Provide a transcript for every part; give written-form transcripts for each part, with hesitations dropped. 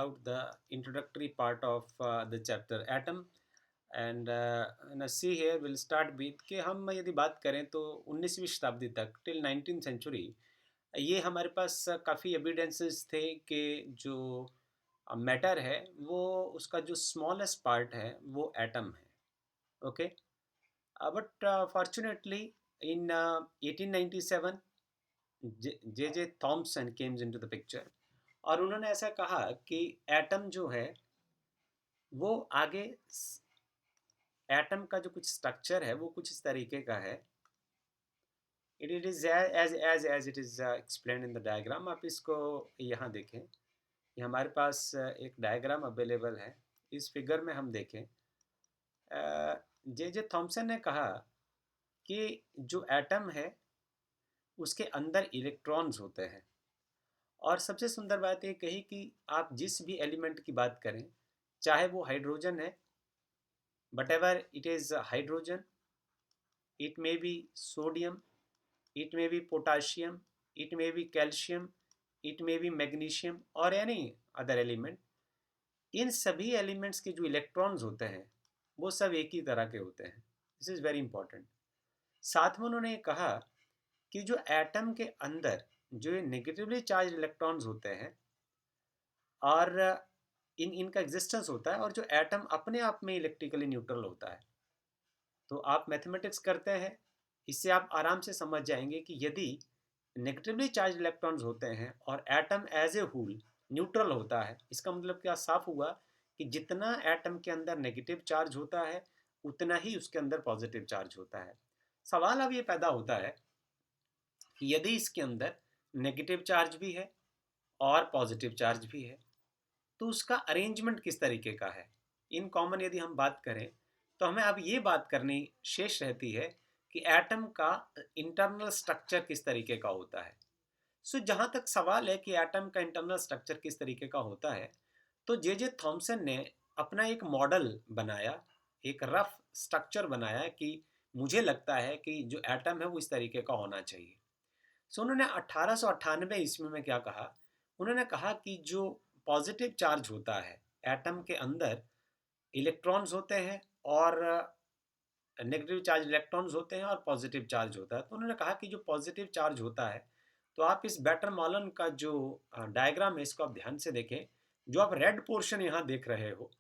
about the introductory part of the chapter atom. And see here we'll start with कि हम यदि बात करें तो 19वीं शताब्दी तक टिल 19th सेंचुरी ये हमारे पास काफ़ी एविडेंसेस थे कि जो मैटर है वो उसका जो स्मॉलेस्ट पार्ट है वो एटम है. Okay. But fortunately in 1897 J J Thompson Kemps into the picture और उन्होंने ऐसा कहा कि एटम जो है वो आगे एटम का जो कुछ स्ट्रक्चर है वो कुछ इस तरीके का है. It is as it is explain in the diagram. आप इसको यहाँ देखें. ये हमारे पास एक डायग्राम अवेलेबल है. इस फिगर में हम देखें जे जे थॉम्सन ने कहा कि जो एटम है उसके अंदर इलेक्ट्रॉन्स होते हैं. और सबसे सुंदर बात ये कही कि आप जिस भी एलिमेंट की बात करें चाहे वो हाइड्रोजन है, what ever it is hydrogen, it may be sodium, it may be potassium, it may be calcium, it may be magnesium और any other element. इन सभी एलिमेंट्स के जो इलेक्ट्रॉन्स होते हैं वो सब एक ही तरह के होते हैं. This is very important. साथ में उन्होंने कहा कि जो एटम के अंदर जो नेगेटिवली चार्ज इलेक्ट्रॉन्स होते हैं और इनका एग्जिस्टेंस होता है और जो एटम अपने आप में इलेक्ट्रिकली न्यूट्रल होता है. तो आप मैथमेटिक्स करते हैं, इससे आप आराम से समझ जाएंगे कि यदि नेगेटिवली चार्ज इलेक्ट्रॉन्स होते हैं और atom as a whole neutral होता है, इसका मतलब क्या साफ हुआ कि जितना एटम के अंदर नेगेटिव चार्ज होता है उतना ही उसके अंदर पॉजिटिव चार्ज होता है. सवाल अब ये पैदा होता है कि यदि इसके अंदर नेगेटिव चार्ज भी है और पॉजिटिव चार्ज भी है तो उसका अरेंजमेंट किस तरीके का है. इन कॉमन यदि हम बात करें तो हमें अब ये बात करनी शेष रहती है कि एटम का इंटरनल स्ट्रक्चर किस तरीके का होता है. सो जहाँ तक सवाल है कि एटम का इंटरनल स्ट्रक्चर किस तरीके का होता है, तो जे जे थॉम्सन ने अपना एक मॉडल बनाया, एक रफ स्ट्रक्चर बनाया कि मुझे लगता है कि जो एटम है वो इस तरीके का होना चाहिए. सो उन्होंने 1898 ईस्वी में क्या कहा, उन्होंने कहा कि जो पॉजिटिव चार्ज होता है एटम के अंदर इलेक्ट्रॉन्स होते हैं और नेगेटिव चार्ज इलेक्ट्रॉन्स होते हैं और पॉजिटिव चार्ज होता है. तो उन्होंने कहा कि जो पॉजिटिव चार्ज होता है, तो आप इस बैटर मॉलन का जो डायग्राम है इसको आप ध्यान से देखें. जो आप रेड पोर्शन यहाँ देख रहे हो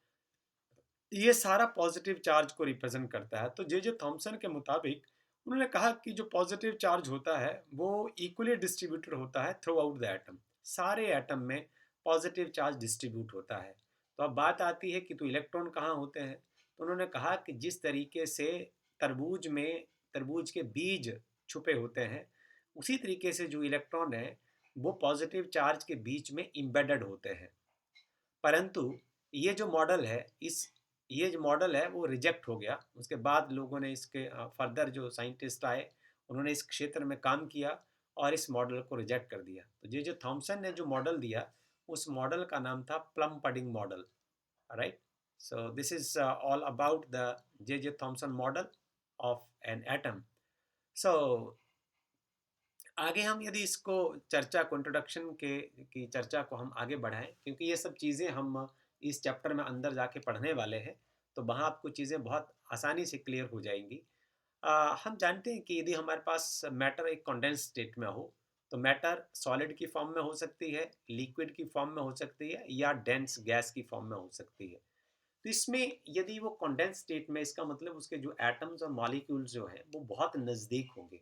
ये सारा पॉजिटिव चार्ज को रिप्रेजेंट करता है. तो जे जे थॉम्सन के मुताबिक उन्होंने कहा कि जो पॉजिटिव चार्ज होता है वो इक्वली डिस्ट्रीब्यूटेड होता है थ्रू आउट द एटम. सारे एटम में पॉजिटिव चार्ज डिस्ट्रीब्यूट होता है. तो अब बात आती है कि तो इलेक्ट्रॉन कहाँ होते हैं. तो उन्होंने कहा कि जिस तरीके से तरबूज के बीज छुपे होते हैं उसी तरीके से जो इलेक्ट्रॉन है वो पॉजिटिव चार्ज के बीच में इम्बेडेड होते हैं. परंतु ये जो मॉडल है ये जो मॉडल है वो रिजेक्ट हो गया. उसके बाद लोगों ने इसके फर्दर जो साइंटिस्ट आए उन्होंने इस क्षेत्र में काम किया और इस मॉडल को रिजेक्ट कर दिया. तो जे जे थॉम्सन ने जो मॉडल दिया उस मॉडल का नाम था plum pudding model. Right. So this is all about the J J Thomson model of an atom. So आगे हम यदि इसको चर्चा को इंट्रोडक्शन के की चर्चा को हम आगे बढ़ाएं, क्योंकि ये सब चीज़ें हम इस चैप्टर में अंदर जाके पढ़ने वाले हैं तो वहाँ आपको चीज़ें बहुत आसानी से क्लियर हो जाएंगी. हम जानते हैं कि यदि हमारे पास मैटर एक कंडेंस स्टेट में हो तो मैटर सॉलिड की फॉर्म में हो सकती है, लिक्विड की फॉर्म में हो सकती है या डेंस गैस की फॉर्म में हो सकती है. तो इसमें यदि वो कंडेंस स्टेट में, इसका मतलब उसके जो एटम्स और मॉलिक्यूल्स जो हैं वो बहुत नज़दीक होंगे.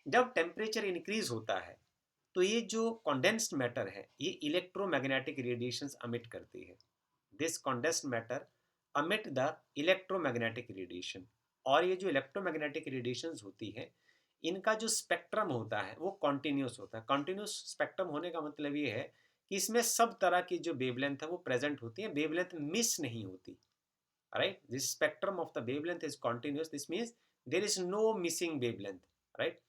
जब टेम्परेचर इंक्रीज होता है तो ये जो कंडेंस्ड मैटर है ये इलेक्ट्रोमैग्नेटिक रेडिएशंस अमिट करती है. दिस कंडेंस्ड मैटर अमिट द इलेक्ट्रोमैग्नेटिक रेडिएशन. और ये जो इलेक्ट्रोमैग्नेटिक रेडिएशंस होती है इनका जो स्पेक्ट्रम होता है वो कॉन्टिन्यूस होता है. कॉन्टिन्यूस स्पेक्ट्रम होने का मतलब ये है कि इसमें सब तरह की जो वेवलेंथ है वो प्रेजेंट होती है, वेवलेंथ मिस नहीं होती. Right. This spectrum of the wavelength is continuous. This means there is no missing wavelength. Right.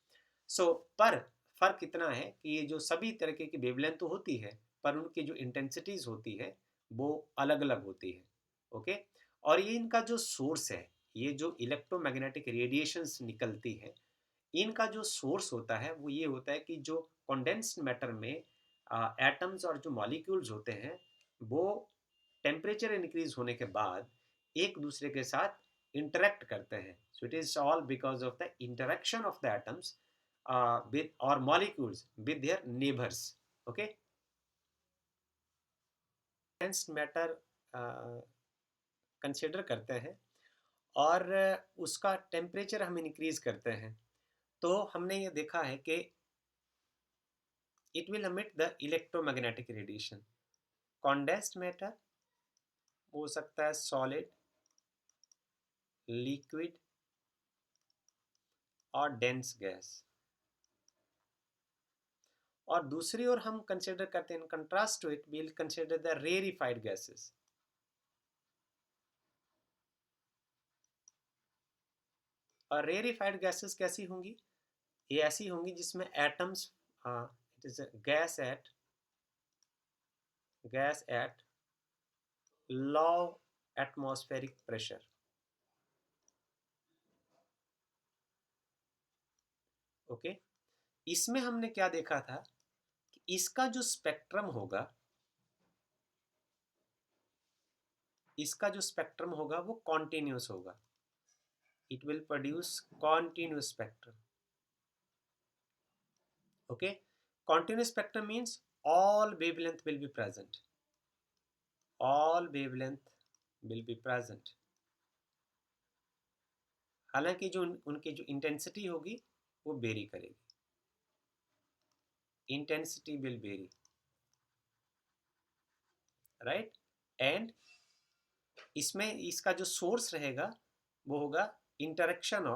So पर फर्क इतना है कि ये जो सभी तरीके की वेवलेंथ तो होती है पर उनकी जो इंटेंसिटीज होती है वो अलग अलग होती है. ओके. और ये इनका जो सोर्स है, ये जो इलेक्ट्रोमैग्नेटिक रेडिएशंस निकलती है इनका जो सोर्स होता है वो ये होता है कि जो कंडेंस्ड मैटर में एटम्स और जो मॉलिक्यूल्स होते हैं वो टेम्परेचर इंक्रीज होने के बाद एक दूसरे के साथ इंटरेक्ट करते हैं. सो it is all because of the interaction of the atoms with or molecules with their neighbors. Okay, condensed matter consider करते हैं और उसका टेम्परेचर हम इंक्रीज करते हैं, तो हमने ये देखा है कि it will emit the electromagnetic radiation. Condensed matter हो सकता है सॉलिड, लिक्विड और डेंस गैस. और दूसरी ओर हम कंसिडर करते हैं, in contrast to it we will consider the rarefied gases. और रेरिफाइड गैसेस कैसी होंगी? ये ऐसी होंगी जिसमें atoms, it is gas at low atmospheric pressure. Okay, इसमें हमने क्या देखा था कि इसका जो स्पेक्ट्रम होगा, वो कॉन्टिन्यूस होगा. It will produce continuous spectrum. Okay, continuous spectrum means all wavelength will be present. All wavelength will be present. हालांकि जो उनकी जो इंटेंसिटी होगी वो वेरी करेगी. Intensity will very, right. And इसमें इसका जो सोर्स रहेगा वो होगा interaction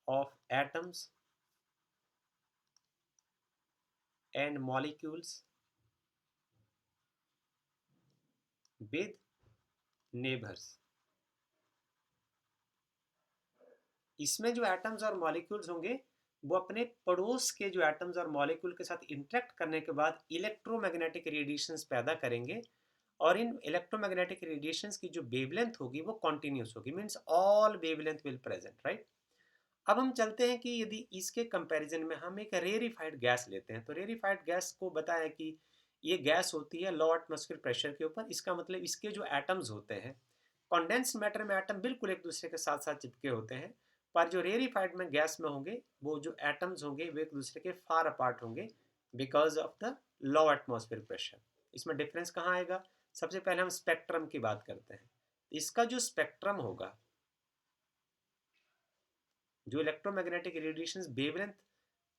of atoms and molecules with neighbours. इसमें जो एटम्स और मॉलिक्यूल्स होंगे वो अपने पड़ोस के जो एटम्स और मॉलिक्यूल के साथ इंटरेक्ट करने के बाद इलेक्ट्रोमैग्नेटिक रेडिएशंस पैदा करेंगे. और इन इलेक्ट्रोमैग्नेटिक रेडिएशंस की जो वेवलेंथ होगी वो कॉन्टिन्यूस होगी. Means all wavelength will present, right. अब हम चलते हैं कि यदि इसके कंपैरिजन में हम एक रेरिफाइड गैस लेते हैं, तो रेरिफाइड गैस को बताया कि ये गैस होती है लो एटमॉस्फेयर प्रेशर के ऊपर. इसका मतलब इसके जो एटम्स होते हैं, कंडेंस्ड मैटर में एटम बिल्कुल एक दूसरे के साथ साथ चिपके होते हैं, पर जो रेरिफाइड में गैस में होंगे वो जो एटम्स होंगे वो एक दूसरे के फार अपार्ट होंगे because of the low atmosphere pressure. इसमें डिफरेंस कहाँ आएगा? सबसे पहले हम स्पेक्ट्रम की बात करते हैं. इसका जो स्पेक्ट्रम होगा, जो इलेक्ट्रोमैग्नेटिक रेडिएशंस वेवलेंथ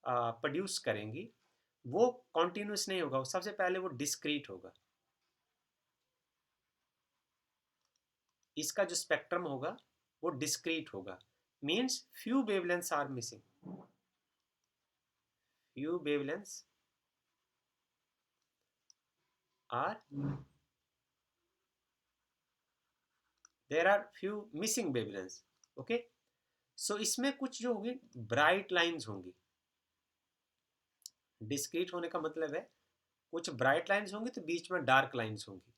प्रोड्यूस करेंगी, वो कॉन्टिन्यूस नहीं होगा. सबसे पहले वो डिस्क्रीट होगा. इसका जो स्पेक्ट्रम होगा वो डिस्क्रीट होगा. Means few wavelengths are missing. few wavelengths are there are few missing wavelengths. okay, so इसमें कुछ जो होगी ब्राइट लाइंस होंगी. डिस्क्रीट होने का मतलब है कुछ ब्राइट लाइंस होंगी तो बीच में डार्क लाइंस होंगी.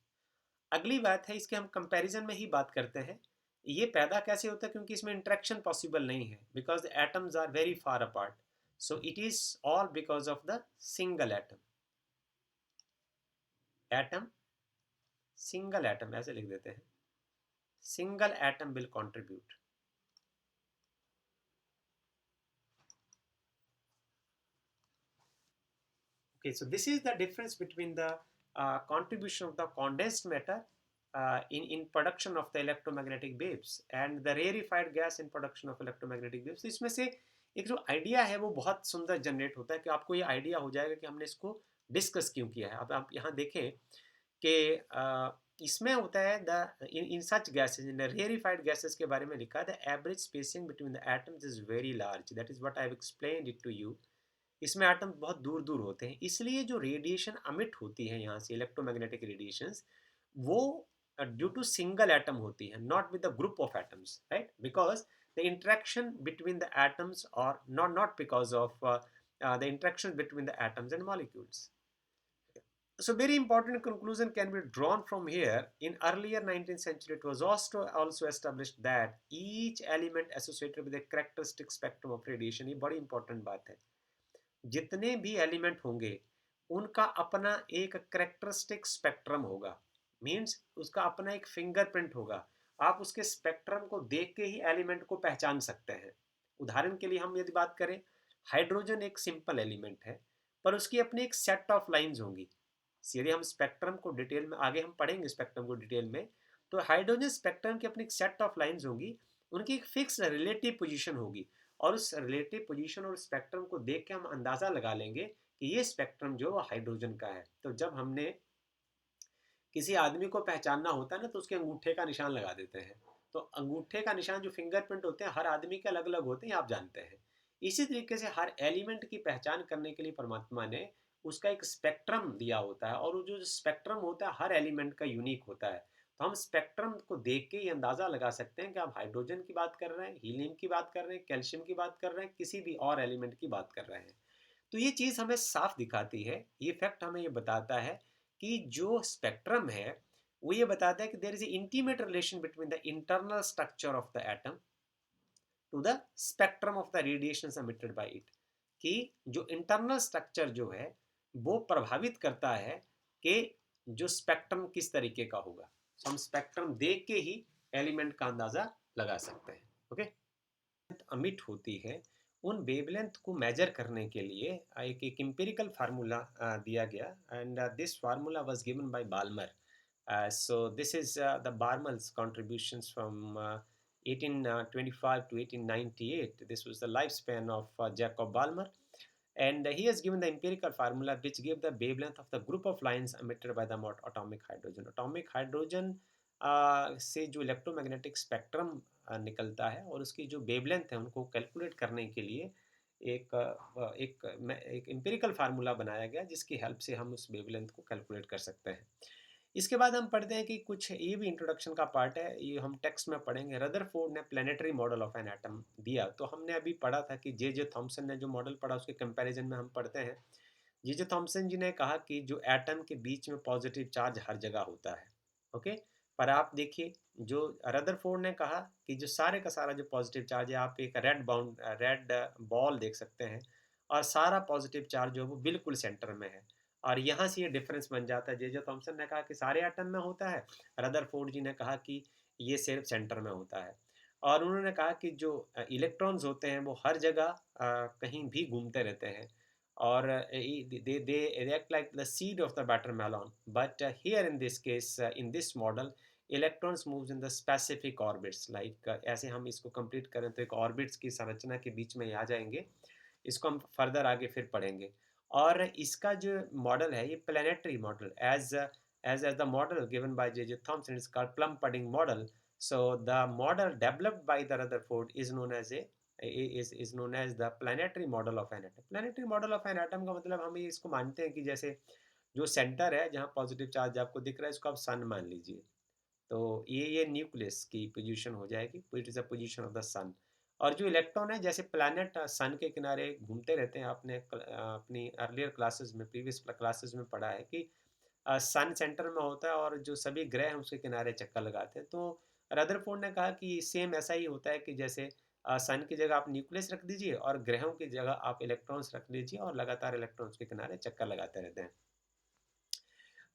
अगली बात है, इसके हम कंपैरिजन में ही बात करते हैं. ये पैदा कैसे होता है? क्योंकि इसमें इंटरेक्शन पॉसिबल नहीं है because the atoms are very far apart. So it is all because of the single atom single atom ऐसे लिख देते हैं. Single atom will contribute. okay, so this is the difference between the contribution of the condensed matter in production of the electromagnetic waves and the rarefied gas in production of electromagnetic waves. तो इसमें से एक जो idea है वो बहुत सुंदर generate होता है कि आपको ये आइडिया हो जाएगा कि हमने इसको डिस्कस क्यों किया है. अब आप यहाँ देखें कि इसमें होता है the in such gases, in rarefied gases के बारे में लिखा है the average spacing between the atoms is very large. That is what I have explained it to you. इसमें एटम बहुत दूर दूर होते हैं, इसलिए जो रेडिएशन अमिट होती है यहाँ से इलेक्ट्रोमैग्नेटिक रेडिएशंस, वो ड्यू टू सिंगल एटम होती है, not with the group of atoms, right. Because the interaction between the atoms और not because of the interaction between the atoms and molecules. So very important conclusion can be drawn from here. In earlier 19th century, it was also established that each element associated with a characteristic spectrum of radiation. ये बड़ी important बात है. जितने भी element होंगे उनका अपना एक करेक्टरिस्टिक स्पेक्ट्रम होगा, मीन्स उसका अपना एक फिंगरप्रिंट होगा। आप उसके स्पेक्ट्रम को देख के ही एलिमेंट को पहचान सकते हैं। उदाहरण के लिए हम यदि बात करें, हाइड्रोजन एक सिंपल एलिमेंट है, पर उसकी अपनी एक सेट ऑफ लाइंस होंगी। यदि हम स्पेक्ट्रम को डिटेल में आगे हम पढ़ेंगे स्पेक्ट्रम को डिटेल में, तो हाइड्रोजन स्पेक्ट्रम की अपनी एक सेट ऑफ लाइंस होंगी, उनकी एक फिक्स रिलेटिव पोजीशन होगी, और उस रिलेटिव पोजीशन और स्पेक्ट्रम को देख के हम अंदाज़ा लगा लेंगे कि ये स्पेक्ट्रम जो है हाइड्रोजन का है। तो जब हमने किसी आदमी को पहचानना होता है ना, तो उसके अंगूठे का निशान लगा देते हैं। तो अंगूठे का निशान जो फिंगरप्रिंट होते हैं हर आदमी के अलग अलग होते हैं, आप जानते हैं। इसी तरीके से हर एलिमेंट की पहचान करने के लिए परमात्मा ने उसका एक स्पेक्ट्रम दिया होता है, और वो जो स्पेक्ट्रम होता है हर एलिमेंट का यूनिक होता है। तो हम स्पेक्ट्रम को देख के ये अंदाज़ा लगा सकते हैं कि आप हाइड्रोजन की बात कर रहे हैं, हीलियम की बात कर रहे हैं, कैल्शियम की बात कर रहे हैं, किसी भी और एलिमेंट की बात कर रहे हैं। तो ये चीज़ हमें साफ दिखाती है, ये फैक्ट हमें ये बताता है कि जो स्पेक्ट्रम है वो ये बताता है कि there is a intimate relation between the internal structure of the atom to the spectrum of the radiation emitted by it, कि जो इंटरनल स्ट्रक्चर जो है वो प्रभावित करता है कि जो स्पेक्ट्रम किस तरीके का होगा। तो हम स्पेक्ट्रम देख के ही एलिमेंट का अंदाजा लगा सकते हैं। ओके, अमिट होती है, उन वेवलेंथ को मेजर करने के लिए एक एम्पिरिकल फार्मूला दिया गया, and this formula was given by Balmer. So this is the Barmal's contributions from 1825 to 1898. This was the lifespan of Jacob Balmer, and he has given the empirical formula which gave the wavelength of the group of lines emitted by the atomic hydrogen. Atomic hydrogen से जो electromagnetic spectrum निकलता है और उसकी जो wavelength है उनको calculate करने के लिए एक एम्पिरिकल फार्मूला बनाया गया, जिसकी हेल्प से हम उस वेवलेंथ को कैलकुलेट कर सकते हैं। इसके बाद हम पढ़ते हैं कि कुछ ये भी इंट्रोडक्शन का पार्ट है, ये हम टेक्स्ट में पढ़ेंगे। रदरफोर्ड ने planetary model of an atom दिया, तो हमने अभी पढ़ा था कि जे जे थॉमसन ने जो मॉडल पढ़ा उसके कंपैरिजन में हम पढ़ते हैं। जे जे थॉमसन जी ने कहा कि जो एटम के बीच में पॉजिटिव चार्ज हर जगह होता है। ओके, पर आप देखिए जो रदरफोर्ड ने कहा कि जो सारे का सारा जो पॉजिटिव चार्ज है, आप एक रेड बॉल देख सकते हैं, और सारा पॉजिटिव चार्ज जो है वो बिल्कुल सेंटर में है, और यहाँ से ये डिफरेंस बन जाता है। जे जे थॉमसन ने कहा कि सारे एटम में होता है, रदरफोर्ड जी ने कहा कि ये सिर्फ सेंटर में होता है। और उन्होंने कहा कि जो इलेक्ट्रॉन्स होते हैं वो हर जगह कहीं भी घूमते रहते हैं, और they react like the seed of the watermelon, but here in this case, in this model, electrons moves in the specific orbits, like ऐसे हम इसको कंप्लीट करें तो एक ऑर्बिट्स की संरचना के बीच में आ जाएंगे। इसको हम फर्दर आगे फिर पढ़ेंगे। और इसका जो मॉडल है ये planetary model, as the model given by J J Thomson is called plum pudding model. So the model developed by the Rutherford is known as a is known as the planetary model of an atom. Planetary model of an atom का मतलब हम ये इसको मानते हैं कि जैसे जो सेंटर है जहाँ पॉजिटिव चार्ज आपको दिख रहा है, इसको आप सन मान लीजिए। तो ये न्यूक्लियस की पोजीशन हो जाएगी, it is the position of the sun. और जो इलेक्ट्रॉन है जैसे प्लैनेट सन के किनारे घूमते रहते हैं, आपने अपनी अर्लियर क्लासेस में, प्रीवियस क्लासेस में पढ़ा है कि सन सेंटर में होता है और जो सभी ग्रह हैं उसके किनारे चक्कर लगाते हैं। तो रदरफोर्ड ने कहा कि सेम ऐसा ही होता है कि जैसे सन की जगह आप न्यूक्लियस रख दीजिए और ग्रहों की जगह आप इलेक्ट्रॉन्स रख लीजिए, और लगातार इलेक्ट्रॉन्स के किनारे चक्कर लगाते रहते हैं।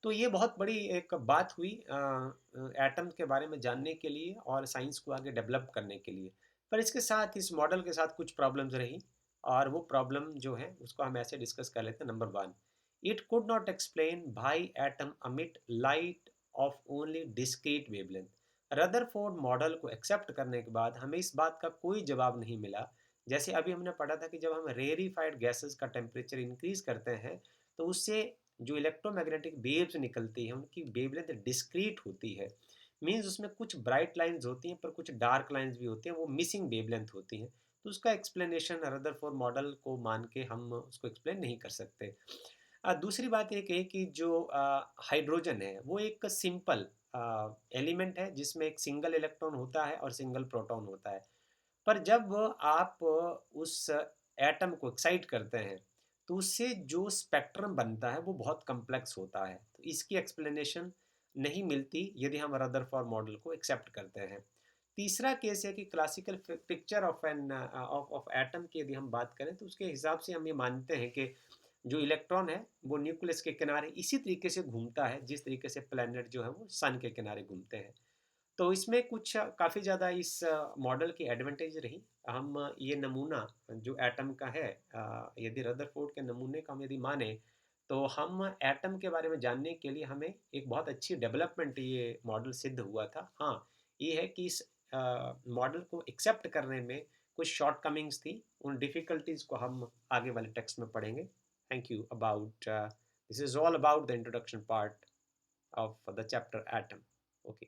तो ये बहुत बड़ी एक बात हुई एटम के बारे में जानने के लिए और साइंस को आगे डेवलप करने के लिए। पर इसके साथ इस मॉडल के साथ कुछ प्रॉब्लम्स रही, और वो प्रॉब्लम जो है उसको हम ऐसे डिस्कस कर लेते हैं। Number one, it could not explain भाई एटम अमिट light of only discrete wavelength. Rutherford model को एक्सेप्ट करने के बाद हमें इस बात का कोई जवाब नहीं मिला। जैसे अभी हमने पढ़ा था कि जब हम रेरिफाइड गैसेस का टेम्परेचर इंक्रीज करते हैं तो उससे जो इलेक्ट्रोमैग्नेटिक वेव्स निकलती हैं उनकी वेवलेंथ डिस्क्रीट होती है। मीन्स उसमें कुछ ब्राइट लाइंस होती हैं पर कुछ डार्क लाइंस भी होती हैं, वो मिसिंग वेवलेंथ होती हैं। तो उसका एक्सप्लेनेशन रदरफोर्ड मॉडल को मान के हम उसको एक्सप्लेन नहीं कर सकते। दूसरी बात एक है कि जो हाइड्रोजन है वो एक सिंपल एलिमेंट है जिसमें एक सिंगल इलेक्ट्रॉन होता है और सिंगल प्रोटॉन होता है। पर जब आप उस एटम को एक्साइट करते हैं तो उससे जो स्पेक्ट्रम बनता है वो बहुत कम्प्लेक्स होता है। तो इसकी एक्सप्लेनेशन नहीं मिलती यदि हम रदरफोर्ड मॉडल को एक्सेप्ट करते हैं। तीसरा केस है कि classical picture of an of atom की यदि हम बात करें तो उसके हिसाब से हम ये मानते हैं कि जो इलेक्ट्रॉन है वो न्यूक्लियस के किनारे इसी तरीके से घूमता है जिस तरीके से प्लैनेट जो है वो सन के किनारे घूमते हैं। तो इसमें कुछ काफ़ी ज़्यादा इस मॉडल की एडवांटेज रही। हम ये नमूना जो एटम का है, यदि रदरफोर्ड के नमूने का हम यदि माने तो हम एटम के बारे में जानने के लिए हमें एक बहुत अच्छी डेवलपमेंट ये मॉडल सिद्ध हुआ था। हाँ, ये है कि इस मॉडल को एक्सेप्ट करने में कुछ शॉर्टकमिंग्स थी। उन डिफ़िकल्टीज़ को हम आगे वाले टेक्स्ट में पढ़ेंगे। Thank you about this is all about the introduction part of the chapter atom. Okay.